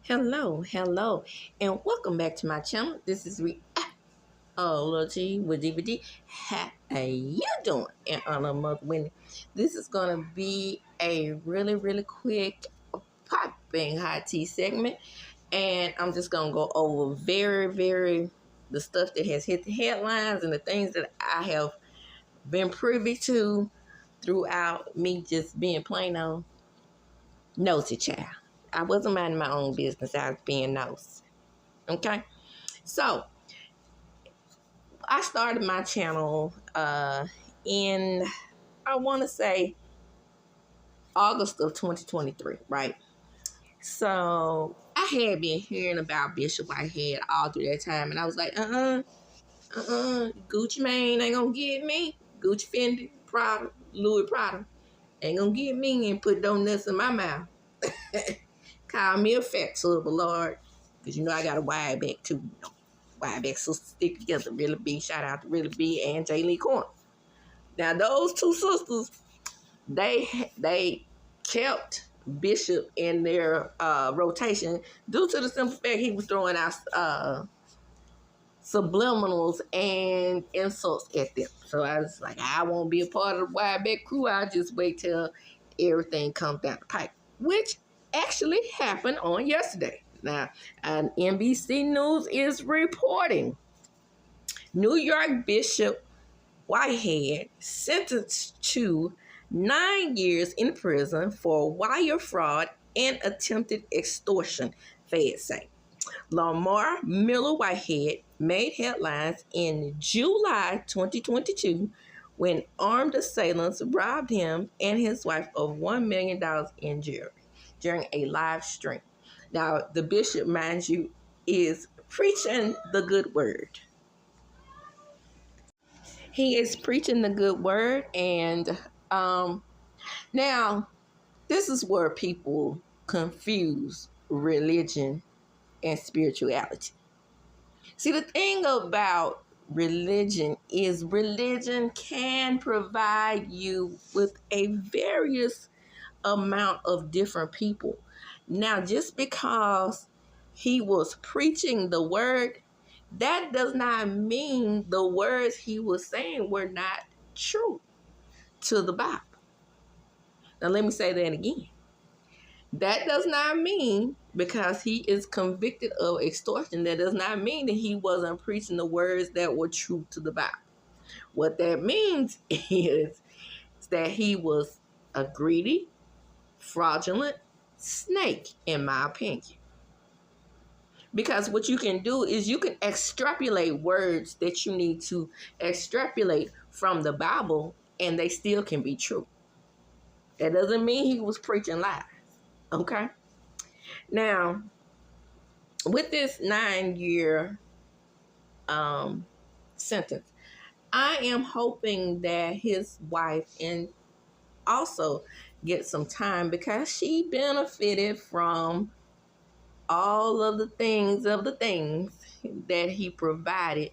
Hello, and welcome back to my channel. This is Reactology with DVD. How you doing? In honor of Mother Wendy, this is gonna be a really quick popping hot tea segment, and I'm just gonna go over very the stuff that has hit the headlines and the things that I have been privy to throughout me just being plain on nosy child. I wasn't minding my own business. I was being nosy. Okay? So, I started my channel in, I want to say, August of 2023, right? So, I had been hearing about Bishop Whitehead all through that time, and I was like, Gucci Mane ain't gonna get me. Gucci Fendi, Prada, Louis Prada ain't gonna get me and put donuts in my mouth. Call me a fat silver Lord, because I got a wide back too. Wide back sisters stick together. Really B, shout out to Really B and J. Lee Corn. Now those two sisters, they kept Bishop in their rotation due to the simple fact he was throwing out subliminals and insults at them. So I was like, I won't be a part of the wide back crew. I'll just wait till everything comes down the pipe, which actually happened on yesterday. Now, NBC News is reporting New York Bishop Whitehead sentenced to 9 years in prison for wire fraud and attempted extortion, feds say. Lamar Miller Whitehead made headlines in July 2022 when armed assailants robbed him and his wife of $1 million in jewelry during a live stream. Now, the bishop, mind you, is preaching the good word. He is preaching the good word, and now this is where people confuse religion and spirituality. See, the thing about religion is religion can provide you with a various amount of different people. Now, just because he was preaching the word, that does not mean the words he was saying were not true to the Bible. Now, let me say that again. That does not mean because he is convicted of extortion, that does not mean that he wasn't preaching the words that were true to the Bible. What that means is that he was a greedy, fraudulent snake, in my opinion. Because what you can do is you can extrapolate words that you need to extrapolate from the Bible, and they still can be true. That doesn't mean he was preaching lies. Okay? Now, with this 9-year sentence, I am hoping that his wife and also get some time because she benefited from all of the things that he provided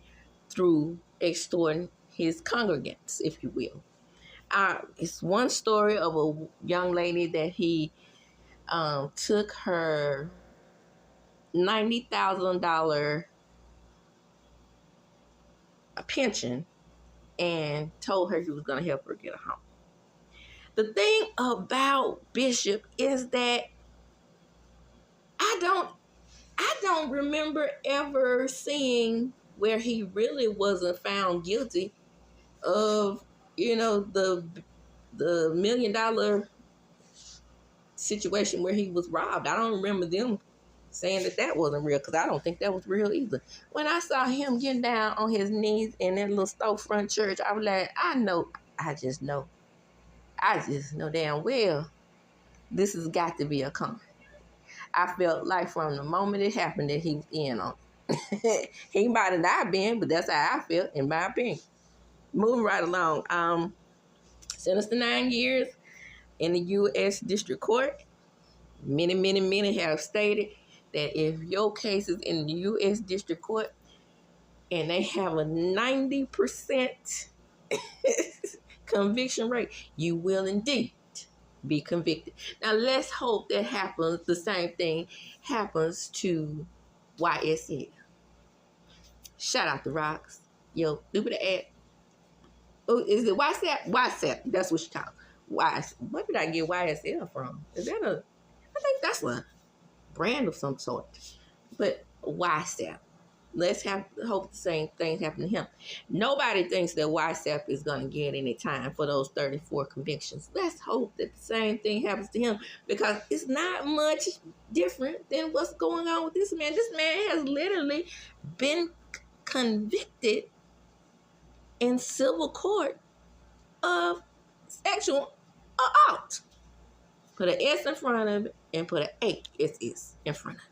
through extorting his congregants, if you will. It's one story of a young lady that he took her $90,000 pension and told her he was going to help her get a home. The thing about Bishop is that I don't remember ever seeing where he really wasn't found guilty of, the $1 million situation where he was robbed. I don't remember them saying that wasn't real, because I don't think that was real either. When I saw him getting down on his knees in that little storefront church, I was like, I just know damn well this has got to be a con. I felt like from the moment it happened that he was in on it. He might have not been, but that's how I felt, in my opinion. Moving right along. Sentenced to 9 years in the U.S. District Court. Many have stated that if your case is in the U.S. District Court and they have a 90% conviction rate, you will indeed be convicted. Now let's hope that happens. The same thing happens to YSL. Shout out the Rocks. Yo, stupid ad. Oh, is it YSL? YSL. That's what she called. Where did I get YSL from? Is that I think that's a brand of some sort. But YSL. Let's hope the same things happen to him. Nobody thinks that YSAP is going to get any time for those 34 convictions. Let's hope that the same thing happens to him, because it's not much different than what's going on with this man. This man has literally been convicted in civil court of sexual assault. Put an S in front of it and put an ASS in front of it.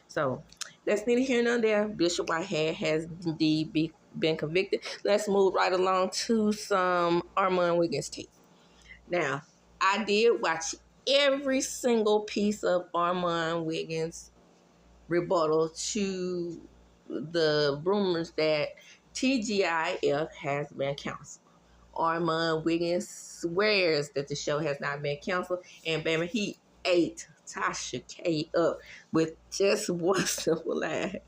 So that's neither here nor there. Bishop Whitehead has indeed been convicted. Let's move right along to some Armand Wiggins tape. Now, I did watch every single piece of Armand Wiggins' rebuttal to the rumors that TGIF has been canceled. Armand Wiggins swears that the show has not been canceled, and baby, he ate Tasha K up with just one simple line.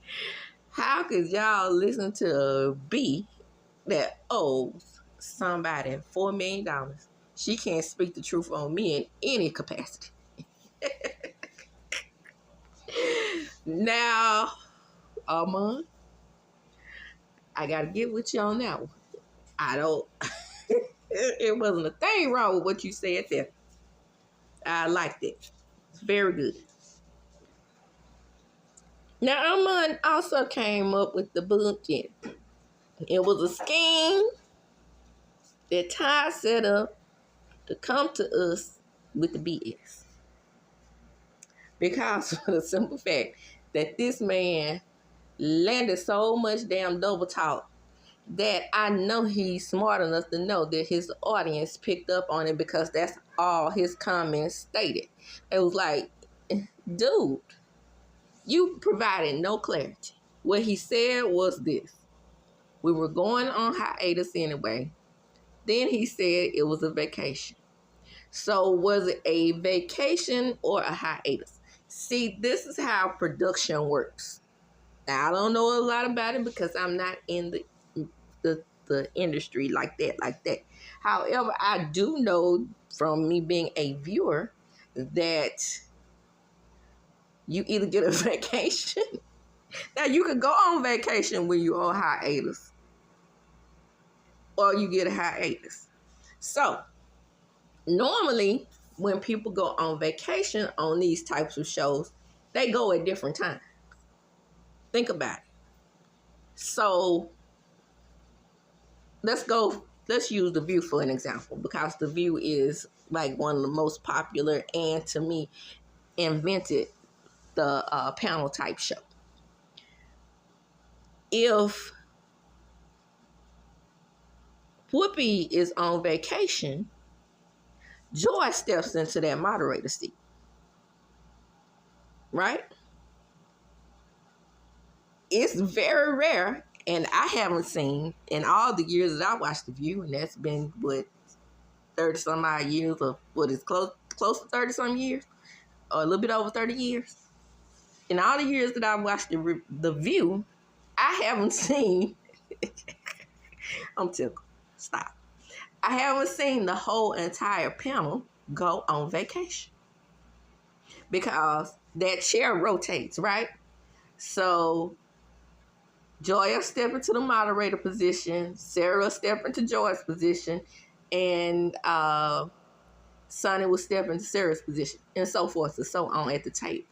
How could y'all listen to a B that owes somebody $4 million? She can't speak the truth on me in any capacity. Now, Armand, I gotta get with you on that one. I don't. It wasn't a thing wrong with what you said there. I liked it. It's very good. Now, Armand also came up with the bulletin. It was a scheme that Ty set up to come to us with the BS. Because of the simple fact that this man landed so much damn double talk that I know he's smart enough to know that his audience picked up on it, because that's all his comments stated. It was like, dude, you provided no clarity. What he said was this: we were going on hiatus anyway. Then he said it was a vacation. So was it a vacation or a hiatus? See, this is how production works. Now, I don't know a lot about it because I'm not in the industry like that. However, I do know from me being a viewer that you either get a vacation. Now, you could go on vacation when you're on hiatus, or you get a hiatus. So, normally, when people go on vacation on these types of shows, they go at different times. Think about it. So, let's use The View for an example, because The View is like one of the most popular and, to me, invented the panel type show. If Whoopi is on vacation, Joy steps into that moderator seat. Right? It's very rare, and I haven't seen in all the years that I watched The View, and that's been, 30-some odd years, of what is close to 30-some years, or a little bit over 30 years. In all the years that I've watched The View, I haven't seen, I'm tickled, stop. I haven't seen the whole entire panel go on vacation, because that chair rotates, right? So Joy will step into the moderator position, Sarah will step into Joy's position, and Sonny will step into Sarah's position, and so forth and so on at the table.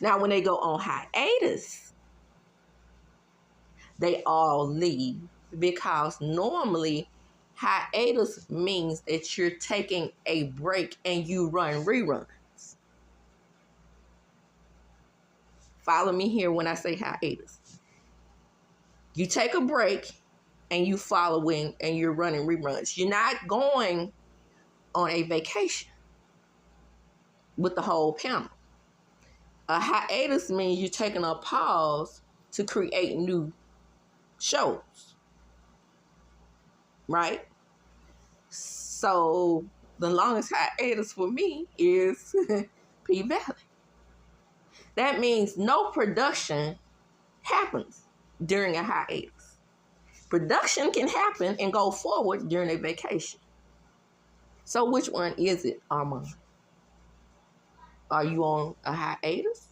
Now, when they go on hiatus, they all leave, because normally hiatus means that you're taking a break and you run reruns. Follow me here when I say hiatus. You take a break and you following and you're running reruns. You're not going on a vacation with the whole panel. A hiatus means you're taking a pause to create new shows. Right? So the longest hiatus for me is P-Valley. That means no production happens during a hiatus. Production can happen and go forward during a vacation. So which one is it, Armand? Are you on a hiatus?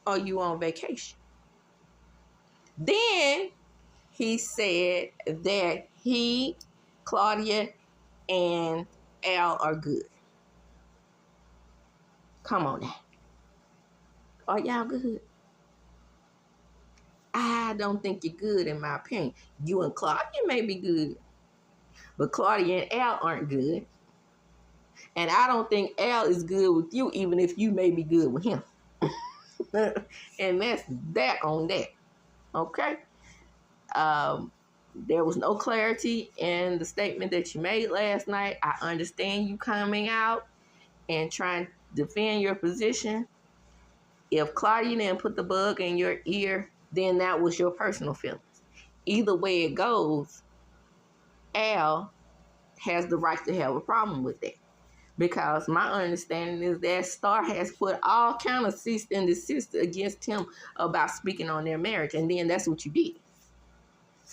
Or are you on vacation? Then he said that he, Claudia, and Al are good. Come on now. Are y'all good? I don't think you're good, in my opinion. You and Claudia may be good, but Claudia and Al aren't good. And I don't think Al is good with you, even if you may be good with him. And that's that on that. Okay? There was no clarity in the statement that you made last night. I understand you coming out and trying to defend your position. If Claudia didn't put the bug in your ear, then that was your personal feelings. Either way it goes, Al has the right to have a problem with that. Because my understanding is that Star has put all kind of cease and desist against him about speaking on their marriage. And then that's what you did.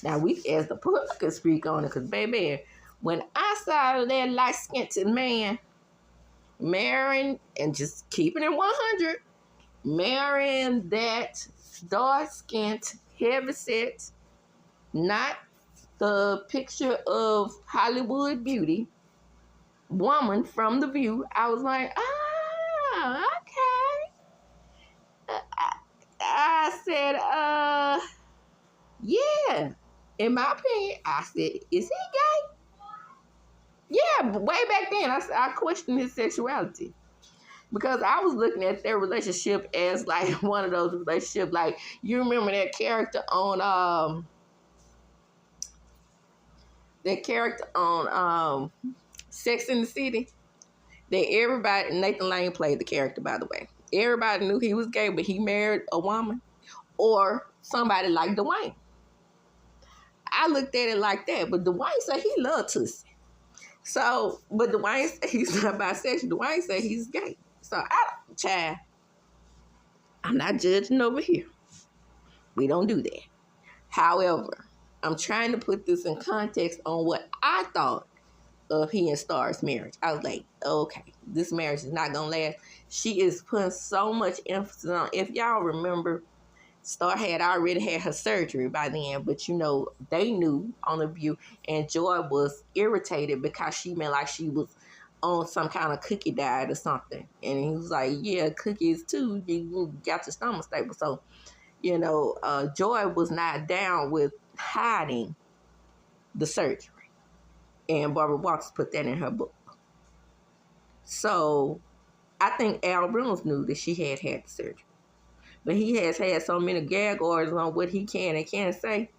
Now, we as the public could speak on it. Because, baby, when I saw that light-skinned man marrying, and just keeping it 100, marrying that dark-skinned, heavy-set, not the picture of Hollywood beauty, woman from The View, I was like, okay. I said, yeah. In my opinion, I said, is he gay? Yeah, but way back then, I questioned his sexuality. Because I was looking at their relationship as like one of those relationships, like, you remember that character on Sex and the City? That everybody, Nathan Lane played the character, by the way. Everybody knew he was gay, but he married a woman. Or somebody like Dwayne. I looked at it like that, but Dwayne said he loved Tussie. So, but Dwayne said he's not bisexual. Dwayne said he's gay. So, I'm not judging over here. We don't do that. However, I'm trying to put this in context on what I thought of he and Star's marriage. I was like, okay, this marriage is not going to last. She is putting so much emphasis on, if y'all remember, Star had already had her surgery by then, but they knew on The View, and Joy was irritated because she meant like she was on some kind of cookie diet or something. And he was like, yeah, cookies too, you got your stomach stable. So, Joy was not down with hiding the surgery. And Barbara Walters put that in her book. So, I think Al Reynolds knew that she had the surgery. But he has had so many gag orders on what he can and can't say,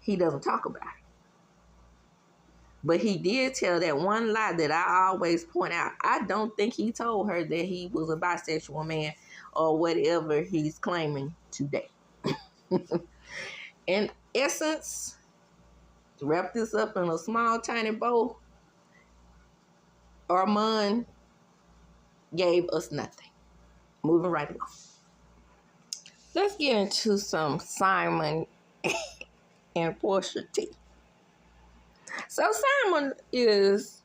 he doesn't talk about it. But he did tell that one lie that I always point out. I don't think he told her that he was a bisexual man or whatever he's claiming today. In essence, to wrap this up in a small, tiny bow, Armand gave us nothing. Moving right along. Let's get into some Simon and Porsha tea. So Simon is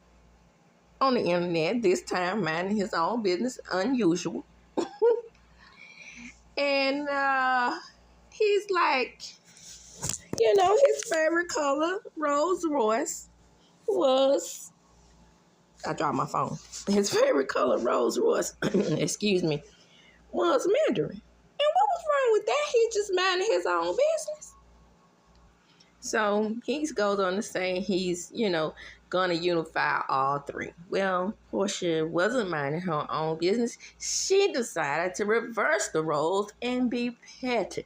on the internet, this time minding his own business, unusual. And he's like, his favorite color, Rolls Royce, was, I dropped my phone. His favorite color, Rolls Royce, excuse me, was Mandarin. And what was wrong with that? He just minded his own business. So he goes on to say he's, going to unify all three. Well, Porsha wasn't minding her own business. She decided to reverse the roles and be petty.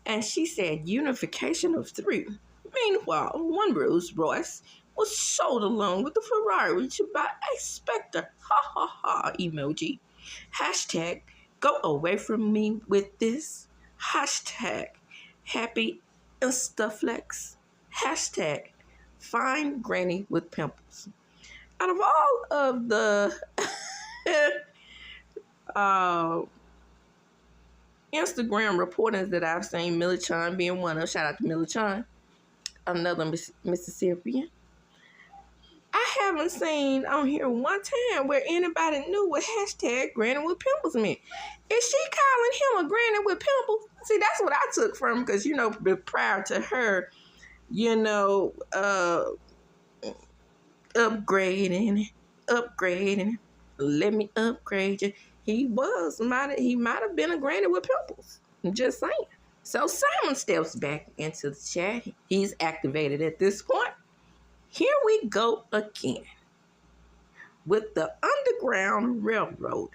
And she said unification of three. Meanwhile, one Rolls Royce was sold along with the Ferrari to buy a Spectre. Ha ha ha emoji. Hashtag go away from me with this. Hashtag happy Instaflex. Hashtag find granny with pimples. out of all of the Instagram reportings that I've seen, Millie being one of, shout out to Millie, another Mississippian, I haven't seen on here one time where anybody knew what hashtag granny with pimples meant. Is she calling him a granny with pimples? See, that's what I took from, because, you know, prior to her, you know, upgrading, let me upgrade you. He might have been a granny with pimples. I'm just saying. So Simon steps back into the chat. He's activated at this point. Here we go again with the Underground Railroad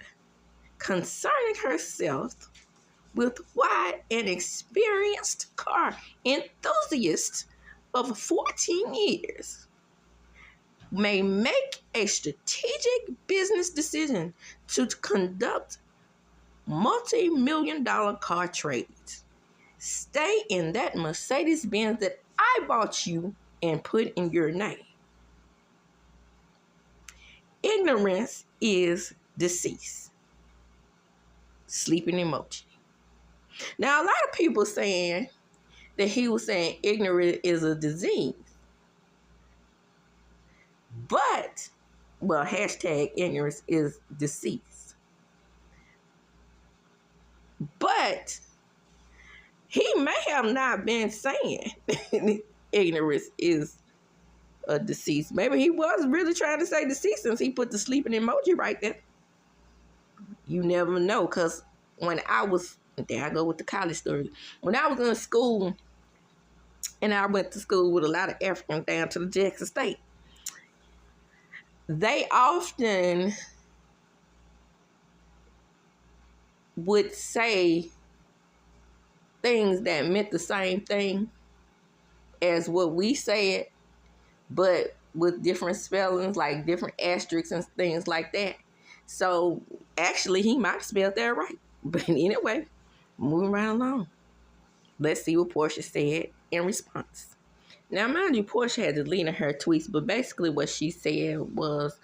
concerning herself with why an experienced car enthusiast of 14 years may make a strategic business decision to conduct multi-million-dollar car trades. Stay in that Mercedes-Benz that I bought you and put in your name. Ignorance is deceased. Sleeping emoji. Now, a lot of people saying that he was saying ignorance is a disease. But, well, hashtag ignorance is deceased. But he may have not been saying ignorance is a deceased. Maybe he was really trying to say deceased since he put the sleeping emoji right there. You never know, because when I was, there I go with the college story. When I was in school, and I went to school with a lot of Africans down to the Jackson State, they often would say things that meant the same thing as what we said, but with different spellings, like different asterisks and things like that. So actually, he might have spelled that right. But anyway, moving right along. Let's see what Porsha said in response. Now, mind you, Porsha had deleted her tweets, but basically what she said was,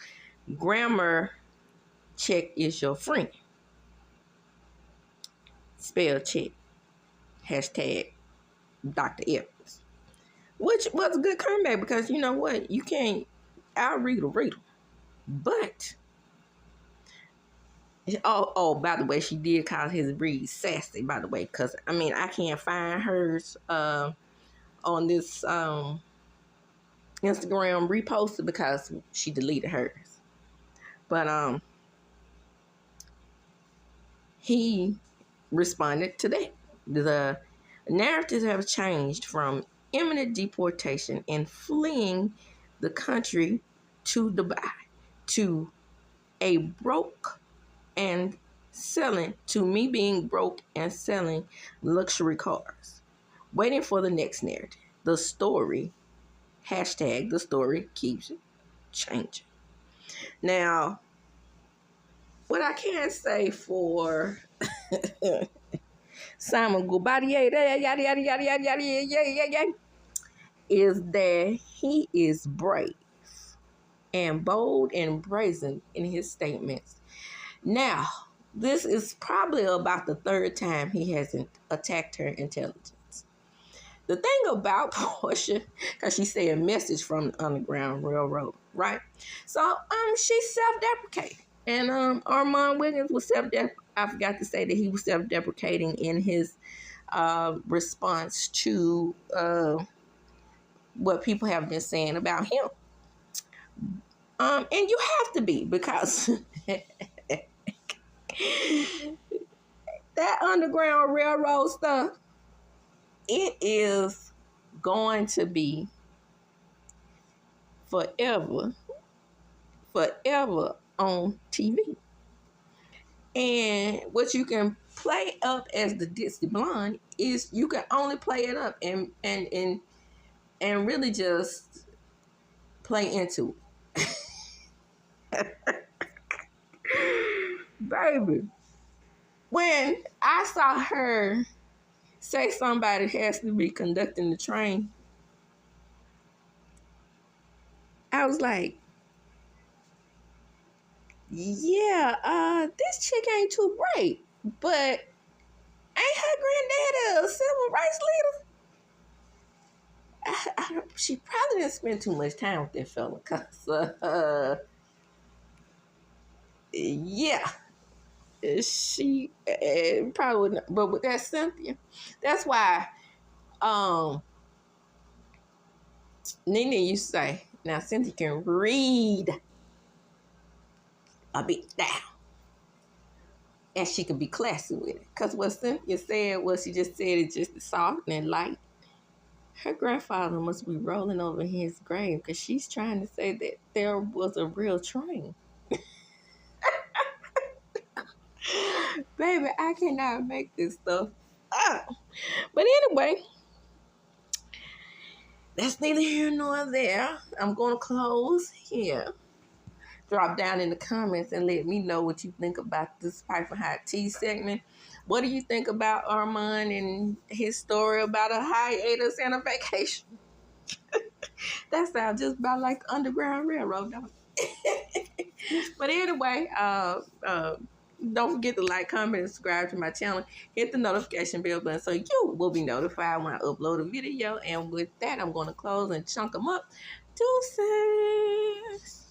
grammar check is your friend. Spell check. Hashtag Dr. Evans. Which was a good comeback, because you know what? You can't outread a reader. But, by the way, she did call his breed sassy, by the way, because, I mean, I can't find hers on this Instagram reposted because she deleted hers. But he responded to that. The narratives have changed from imminent deportation and fleeing the country to Dubai to a broke and selling, to me being broke and selling luxury cars, waiting for the next narrative. The story, hashtag the story keeps changing. Now, what I can say for Simon Gubadier is that he is brave and bold and brazen in his statements. Now, this is probably about the third time he hasn't attacked her intelligence. The thing about Porsha, because she said a message from the Underground Railroad, right? So she's self-deprecating. And Armand Wiggins was I forgot to say that he was self-deprecating in his response to what people have been saying about him. And you have to be, because that Underground Railroad stuff, it is going to be forever on TV. And what you can play up as the Ditsy Blonde is you can only play it up and really just play into it. Baby, when I saw her say somebody has to be conducting the train, I was like, yeah, this chick ain't too bright, but ain't her granddad a civil rights leader? She probably didn't spend too much time with that fella, cause yeah, she probably wouldn't. But with that Cynthia, that's why Nene used to say, now Cynthia can read a bit down, and she can be classy with it. Cause what Cynthia said was, she just said it just soft and light. Her grandfather must be rolling over his grave, because she's trying to say that there was a real train. Baby, I cannot make this stuff up. But anyway, that's neither here nor there. I'm going to close here. Drop down in the comments and let me know what you think about this Pipe and Hot Tea segment. What do you think about Armand and his story about a hiatus and a vacation? That sounds just about like the Underground Railroad, don't it? But anyway, don't forget to like, comment, and subscribe to my channel. Hit the notification bell button so you will be notified when I upload a video. And with that, I'm going to close and chunk them up. Deuces.